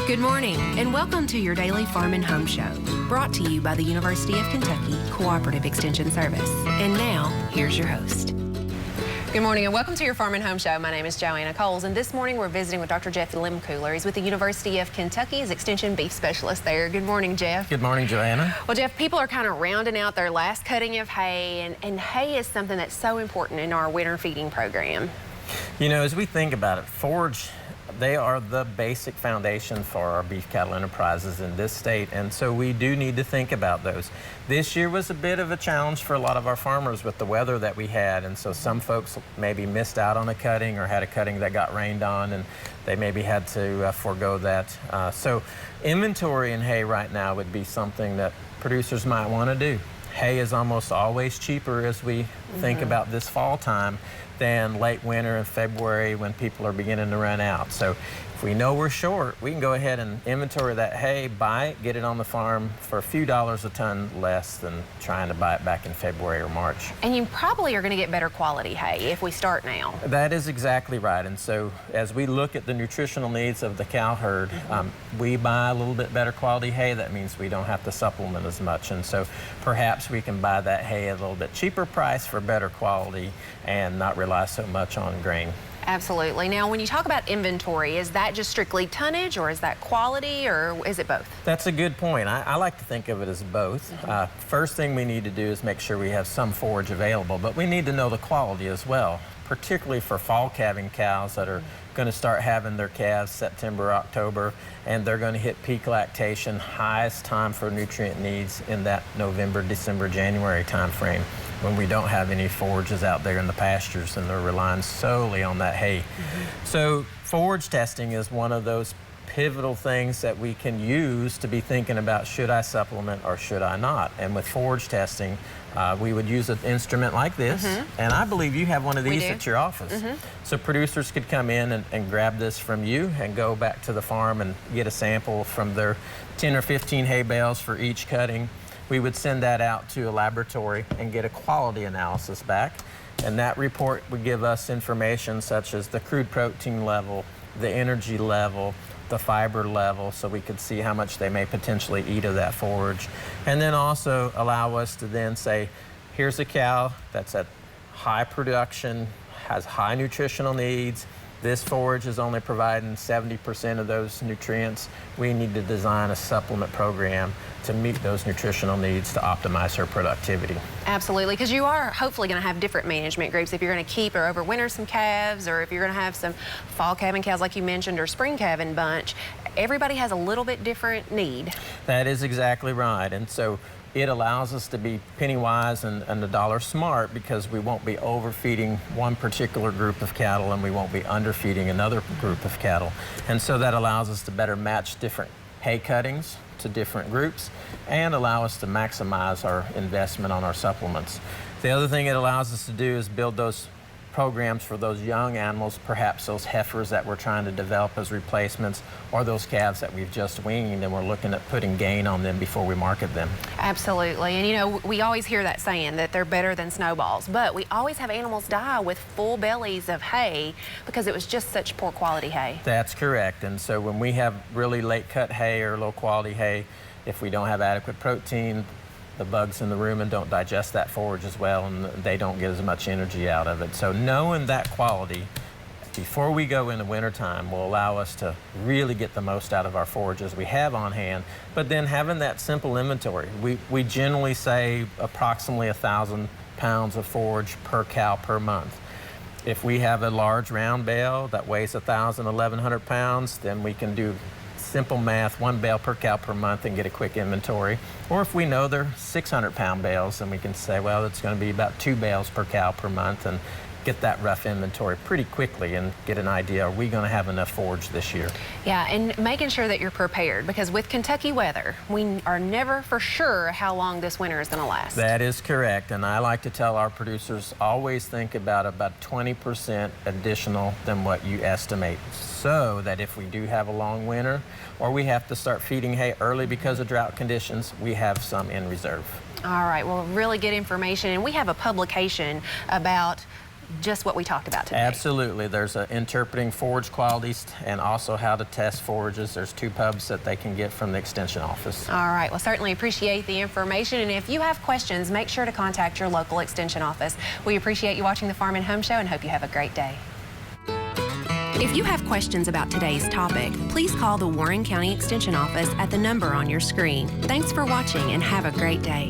Good morning, and welcome to your daily Farm and Home Show, brought to you by the University of Kentucky Cooperative Extension Service. And now, here's your host. Good morning, and welcome to your Farm and Home Show. My name is Joanna, and this morning we're visiting with Dr. Jeff Lehmkuhler. He's with the University of Kentucky as Extension Beef Specialist there. Good morning, Jeff. Good morning, Joanna. Well, Jeff, people are kind of rounding out their last cutting of hay, and hay is something that's so important in our winter feeding program. You know, as we think about it, forage, they are the basic foundation for our beef cattle enterprises in this state, and so we do need to think about those. This year was a bit of a challenge for a lot of our farmers with the weather that we had, and so some folks maybe missed out on a cutting or had a cutting that got rained on, and they maybe had to forego that. So inventory in hay right now would be something that producers might want to do. Hay is almost always cheaper as we think about this fall time than late winter and February when people are beginning to run out. So if we know we're short, we can go ahead and inventory that hay, buy it, get it on the farm for a few dollars a ton less than trying to buy it back in February or March. And you probably are going to get better quality hay if we start now. That is exactly right. And so as we look at the nutritional needs of the cow herd, we buy a little bit better quality hay. That means we don't have to supplement as much. And so perhaps we can buy that hay at a little bit cheaper price for better quality and not rely so much on grain. Absolutely. Now, when you talk about inventory, is that just strictly tonnage, or is that quality, or is it both? That's a good point. I like to think of it as both. First thing we need to do is make sure we have some forage available, but we need to know the quality as well, particularly for fall calving cows that are going to start having their calves September, October, and they're going to hit peak lactation, highest time for nutrient needs in that November, December, January time frame, when we don't have any forages out there in the pastures and they're relying solely on that hay. So forage testing is one of those pivotal things that we can use to be thinking about, should I supplement or should I not? And with forage testing, we would use an instrument like this, and I believe you have one of these at your office. So producers could come in and grab this from you and go back to the farm and get a sample from their 10 or 15 hay bales for each cutting. We would send that out to a laboratory and get a quality analysis back, and that report would give us information such as the crude protein level, the energy level, the fiber level, so we could see how much they may potentially eat of that forage. And then also allow us to then say, here's a cow that's at high production, has high nutritional needs. This forage is only providing 70% of those nutrients. We need to design a supplement program to meet those nutritional needs to optimize her productivity. Absolutely, because you are hopefully going to have different management groups if you're going to keep or overwinter some calves, or if you're going to have some fall calving cows like you mentioned, or spring calving bunch. Everybody has a little bit different need. That is exactly right, and so it allows us to be penny wise and a dollar smart, because we won't be overfeeding one particular group of cattle and we won't be underfeeding another group of cattle. And so that allows us to better match different hay cuttings to different groups and allow us to maximize our investment on our supplements. The other thing it allows us to do is build those programs for those young animals, perhaps those heifers that we're trying to develop as replacements, or those calves that we've just weaned and we're looking at putting gain on them before we market them. Absolutely. And you know, we always hear that saying that they're better than snowballs, but we always have animals die with full bellies of hay because it was just such poor quality hay. That's correct. And so when we have really late cut hay or low quality hay, if we don't have adequate protein, the bugs in the rumen don't digest that forage as well, and they don't get as much energy out of it. So knowing that quality before we go into wintertime will allow us to really get the most out of our forages we have on hand. But then having that simple inventory, we generally say approximately 1,000 pounds of forage per cow per month. If we have a large round bale that weighs 1,000, 1,100 pounds, then we can do simple math, 1 bale per cow per month, and get a quick inventory. Or if we know they're 600-pound bales, then we can say, well, it's going to be about 2 bales per cow per month, and get that rough inventory pretty quickly and get an idea, are we going to have enough forage this year? Yeah, and making sure that you're prepared, because with Kentucky weather, we are never for sure how long this winter is going to last. That is correct, and I like to tell our producers, always think about 20% additional than what you estimate, so that if we do have a long winter or we have to start feeding hay early because of drought conditions, we have some in reserve. All right, well, really good information, and we have a publication about just what we talked about today. Absolutely. There's interpreting forage qualities and also how to test forages. There's 2 pubs that they can get from the Extension office. All right. Well, certainly appreciate the information. And if you have questions, make sure to contact your local Extension office. We appreciate you watching the Farm and Home Show and hope you have a great day. If you have questions about today's topic, please call the Warren County Extension office at the number on your screen. Thanks for watching and have a great day.